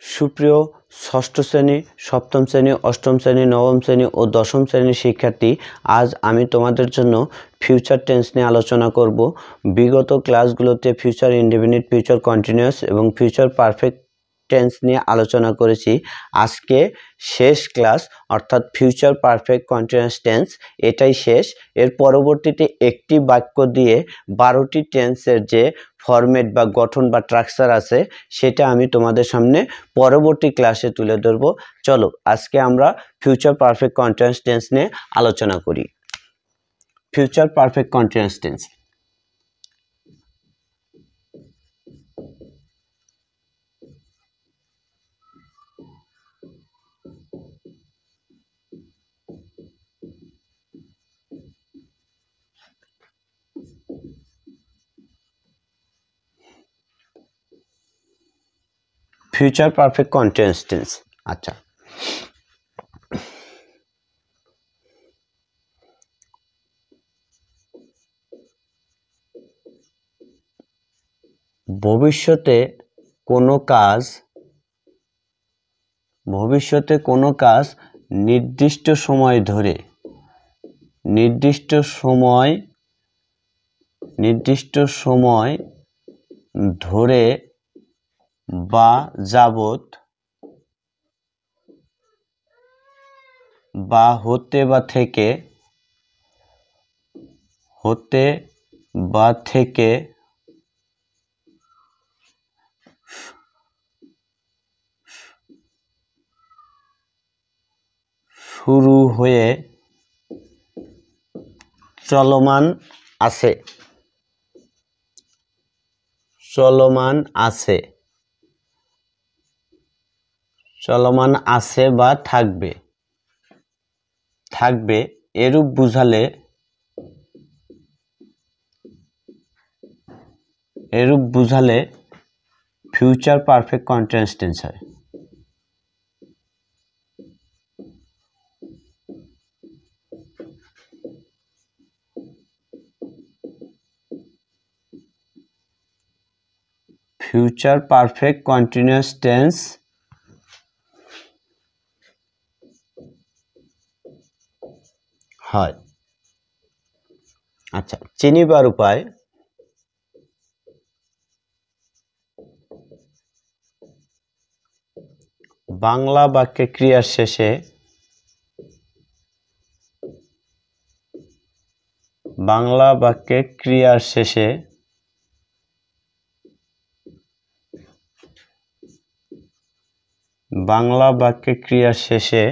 সুপ্রিয় ষষ্ঠ শ্রেণী, সপ্তম শ্রেণী, অষ্টম শ্রেণী, নবম শ্রেণী ও দশম শ্রেণীর শিক্ষার্থী, আজ আমি তোমাদের জন্য ফিউচার টেন্স নিয়ে আলোচনা করব। বিগত ক্লাসগুলোতে ফিউচার ইনডেফিনিট, ফিউচার কন্টিনিউয়াস এবং ফিউচার পারফেক্ট টেন্স নিয়ে আলোচনা করেছি। আজকে শেষ ক্লাস, অর্থাৎ ফিউচার পারফেক্ট কন্টিনিউয়াস টেন্স, এটাই শেষ। এর পরবর্তীতে একটি বাক্য দিয়ে 12টি টেন্সের যে ফরম্যাট বা গঠন বা স্ট্রাকচার আছে সেটা আমি তোমাদের সামনে পরবর্তী ক্লাসে তুলে ধরব। চলো আজকে আমরা ফিউচার পারফেক্ট কন্টিনিউয়াস টেন্স নিয়ে আলোচনা করি। Future perfect continuous tense. Future perfect continuous tense. আচ্ছা, ভবিষ্যতে কোনো কাজ নির্দিষ্ট সময় ধরে বা যাবত বা হতে বা থেকে শুরু হয়ে চলমান আছে বা থাকবে এরূপ বুঝালে ফিউচার পারফেক্ট কন্টিনিউয়াস টেন্স হয়। ফিউচার পারফেক্ট কন্টিনিউয়াস টেন্স হয়। আচ্ছা, চিনিবার উপায়। বাংলা বাক্যে ক্রিয়ার শেষে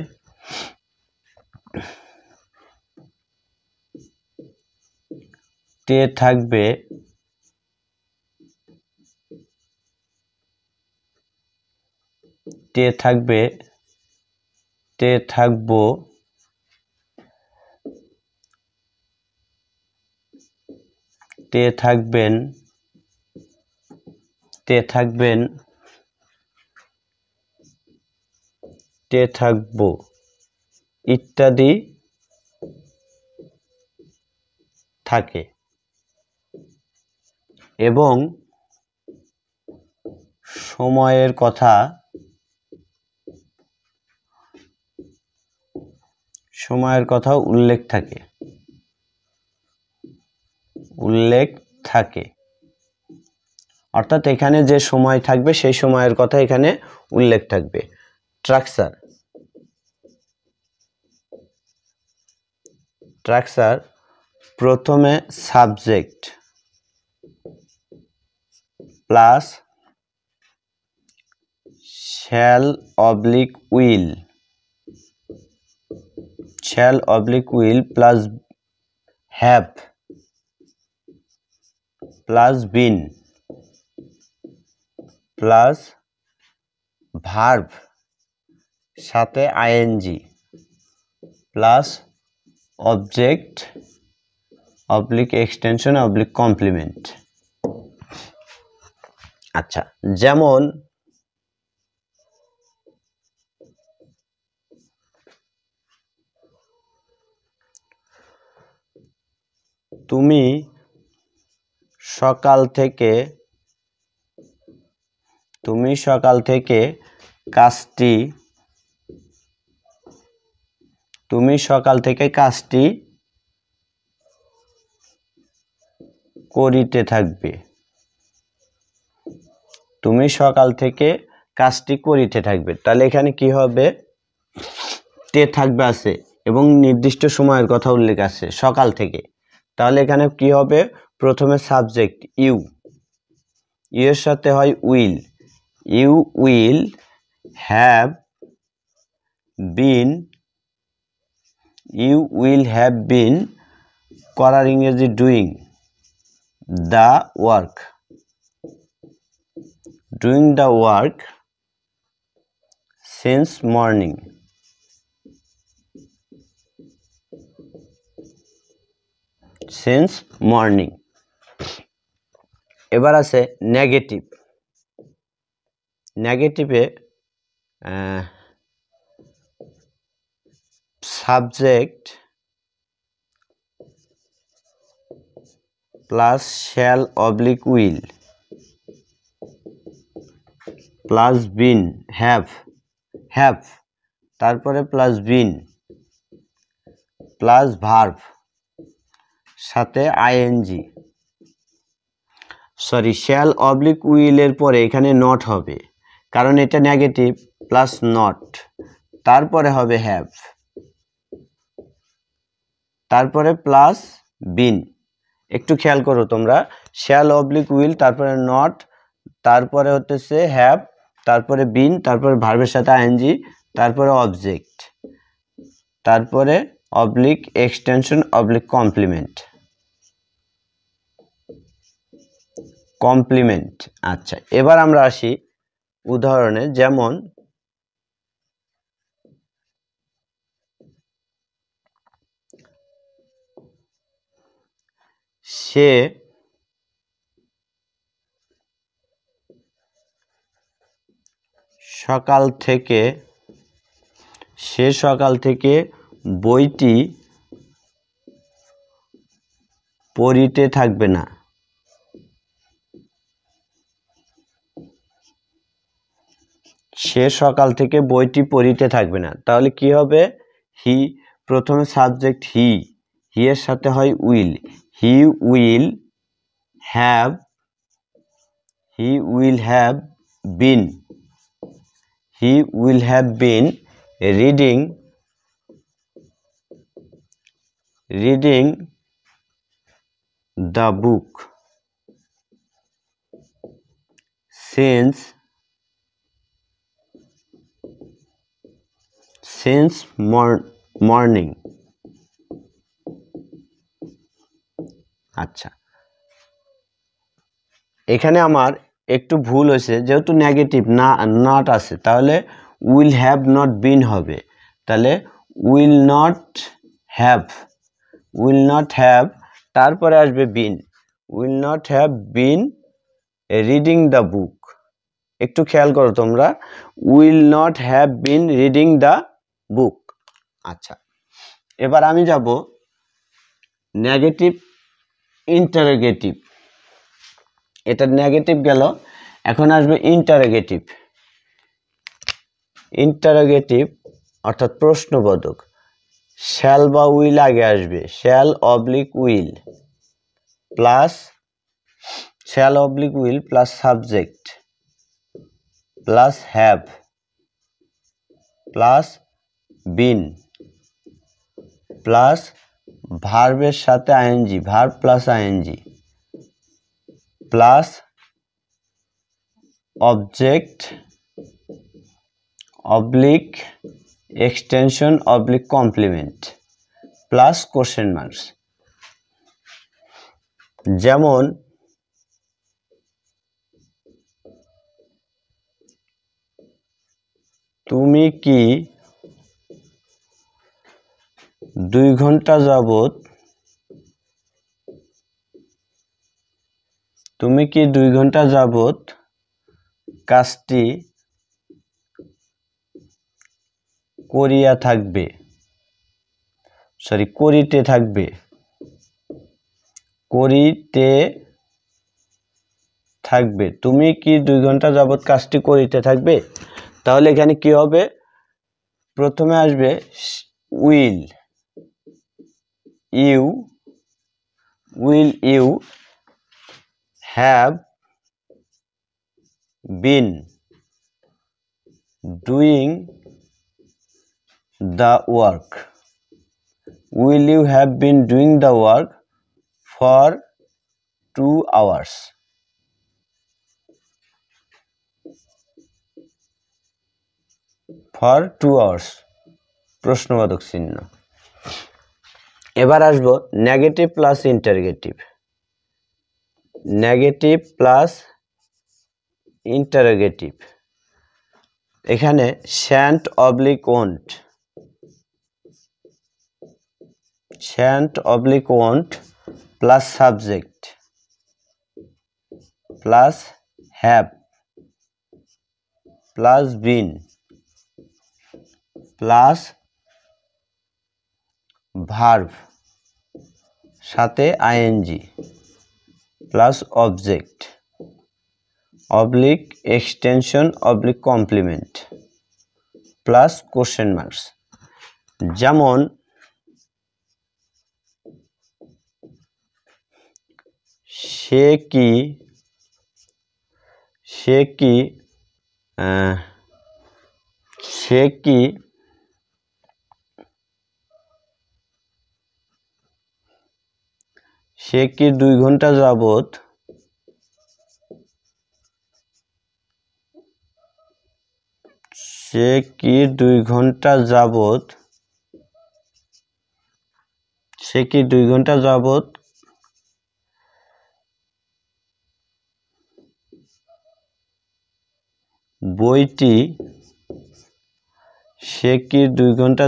তে থাকবে তে থাকবো, তে থাকবেন, তে থাকবো ইত্যাদি থাকে এবং সময়ের কথা উল্লেখ থাকে। অর্থাৎ এখানে যে সময় থাকবে সেই সময়ের কথা এখানে উল্লেখ থাকবে। স্ট্রাকচার প্রথমে subject plus shall oblique will plus have plus been plus verb সাথে ING plus object oblique extension oblique complement. আচ্ছা, যেমন তুমি সকাল থেকে কাজটি তুমি সকাল থেকে কাজটি করিতে থাকবে। তুমি সকাল থেকে কাজটি করিতে থাকবে। তাহলে এখানে কি হবে, তে থাকবে আছে এবং নির্দিষ্ট সময়ের কথা উল্লেখ আছে সকাল থেকে। তাহলে এখানে কি হবে, প্রথমে সাবজেক্ট ইউ, এর সাথে হয় will. You will have been, you will have been করার ইংরেজি doing the work, doing the work since morning. Since morning. এবার আছে নেগেটিভ। নেগেটিভে subject plus shall oblique will plus been, have, have তারপরে plus been plus verb সাথে ING, sorry shall oblique উইলের পরে এখানে নট হবে কারণ এটা নেগেটিভ, প্লাস নট, তারপরে হবে হ্যাভ, তারপরে প্লাস বিন। একটু খেয়াল করো তোমরা, শ্যাল অবলিক উইল, তারপরে নট, তারপরে হচ্ছে হ্যাভ, তারপরে বিন, তারপরে ভার্বের সাথে আইএনজি, তারপরে অবজেক্ট, তারপরে oblique extension oblique complement, complement. আচ্ছা, এবার আমরা আসি উদাহরণে, যেমন সে সকাল থেকে বইটি পড়িতে থাকবে না। সে সকাল থেকে বইটি পড়িতে থাকবে না। তাহলে কি হবে, হি, প্রথমে সাবজেক্ট হি, হি এর সাথে হয় will, he will have, he will have bin, he will have been reading the book since morning। আচ্ছা, এখানে আমার একটু ভুল হয়েছে, যেহেতু নেগেটিভ না নট আছে, তাহলে উইল হ্যাভ নট বিন হবে। তাহলে will not have, will not have, তারপরে আসবে been, will not have been reading the book. একটু খেয়াল করো তোমরা, will not have been reading the book. আচ্ছা, এবার আমি যাব নেগেটিভ ইন্টারোগেটিভ। এটা নেগেটিভ গেল, এখন আসবে ইন্টারোগেটিভ। ইন্টারোগেটিভ অর্থাৎ প্রশ্নবোধক। শ্যাল বা উইল আগে আসবে, shall oblique will plus, shall oblique will plus subject plus have plus been plus ভার্বের সাথে ING, verb plus ING plus object oblique extension oblique complement plus question marks. যেমন তুমি কি 2 ঘন্টা যাবত, তুমি কি 2 ঘন্টা যাবত কাজটি করিয়া থাকবে, সরি করিতে থাকবে, করিতে থাকবে। তুমি কি 2 ঘন্টা যাবত কাজটি করিতে থাকবে। তাহলে এখানে কি হবে, প্রথমে আসবে will you have been doing the work. Will you have been doing the work for 2 hours? For 2 hours, প্রশ্নবোধক চিহ্ন। এবার আসবো negative plus interrogative. Negative plus interrogative, এখানে shan't oblique won't, shan't oblique won't plus subject plus have plus been plus verb সাথে ING plus object oblique extension oblique complement plus question marks. যেমন সে কি সে কি 2 ঘন্টা যাবত সে কি 2 ঘন্টা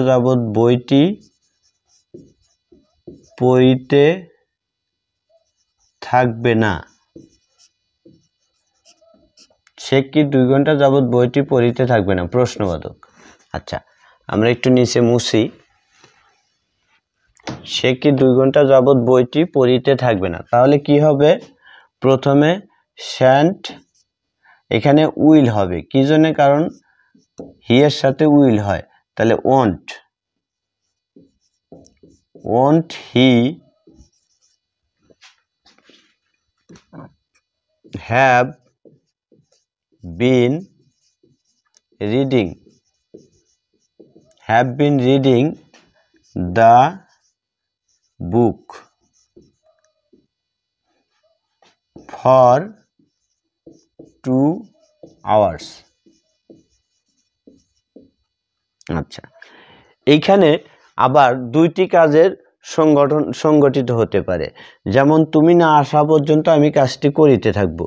যাবত বইটি পড়িতে থাকবে না। সে কি 2 ঘন্টা যাবত বইটি পড়িতে থাকবে না, প্রশ্নবোধক। আচ্ছা, আমরা একটু নিচে মুছি। সে কি 2 ঘন্টা যাবত বইটি পড়িতে থাকবে না, তাহলে কি হবে, প্রথমে শ্যান্ট, এখানে উইল হবে, কি জন্য, কারণ হি এর সাথে উইল হয়, তাহলে won't he have been reading the book for 2 hours। আচ্ছা, এইখানে আবার 2টি কাজের সংগঠিত হতে পারে। যেমন তুমি না আসা পর্যন্ত আমি কাজটি করিতে থাকব।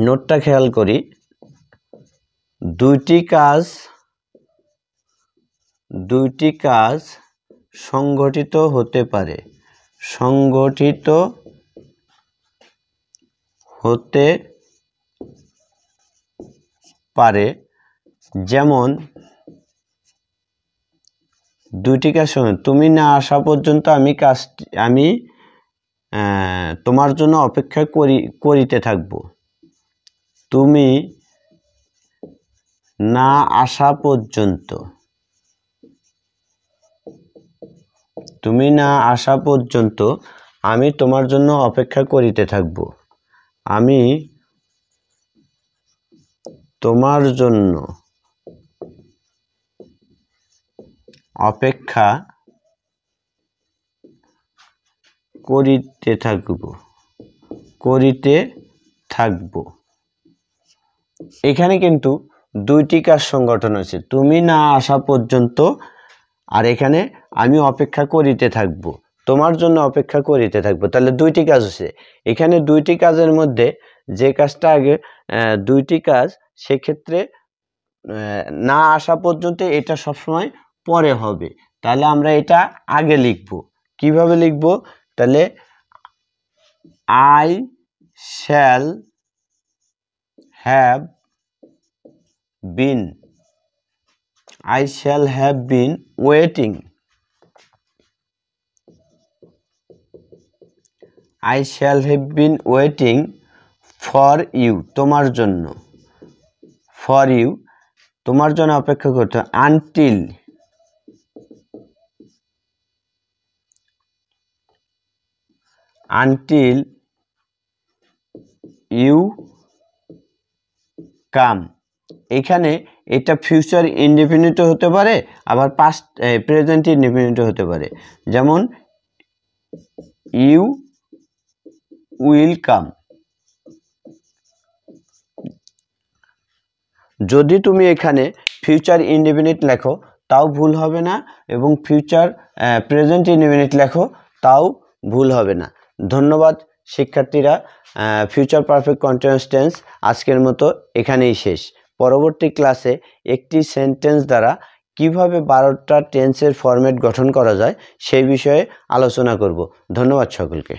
নোটটা খেয়াল করি, 2টি কাজ সংগঠিত হতে পারে, যেমন 2টি কাজ তুমি না আসা পর্যন্ত আমি তোমার জন্য অপেক্ষা করিতে থাকব। তুমি না আসা পর্যন্ত আমি তোমার জন্য অপেক্ষা করিতে থাকব। আমি তোমার জন্য অপেক্ষা করিতে থাকব। এখানে কিন্তু 2টি কাজ সংগঠন হয়েছে, তুমি না আসা পর্যন্ত, আর এখানে আমি অপেক্ষা করিতে থাকব, তোমার জন্য অপেক্ষা করিতে থাকব। তাহলে 2টি কাজ হচ্ছে। এখানে 2টি কাজের মধ্যে যে কাজটা আগে, 2টি কাজ, সেক্ষেত্রে না আসা পর্যন্ত এটা সবসময় পরে হবে। তাহলে আমরা এটা আগে লিখব। কিভাবে লিখব, তাহলে I shall have been waiting for you, তোমার জন্য, ফর ইউ, তোমার জন্য অপেক্ষা করতে হয়, আনটিল ইউ কাম। এখানে এটা ফিউচার ইনডেফিনিটও হতে পারে, আবার পাস্ট প্রেজেন্ট ইনডেফিনিটও হতে পারে। যেমন ইউ উইল কাম। যদি তুমি এখানে ফিউচার ইনডেফিনিট লেখো তাও ভুল হবে না, এবং ফিউচার প্রেজেন্ট ইনডেফিনিট লেখো তাও ভুল হবে না। ধন্যবাদ শিক্ষার্থীরা। ফিউচার পারফেক্ট কন্টিনিউয়াস টেন্স আজকের মতো এখানেই শেষ। পরবর্তী ক্লাসে একটি সেন্টেন্স দ্বারা কিভাবে 12টা টেন্সের ফরম্যাট গঠন করা যায় সেই বিষয়ে আলোচনা করব। ধন্যবাদ সকলকে।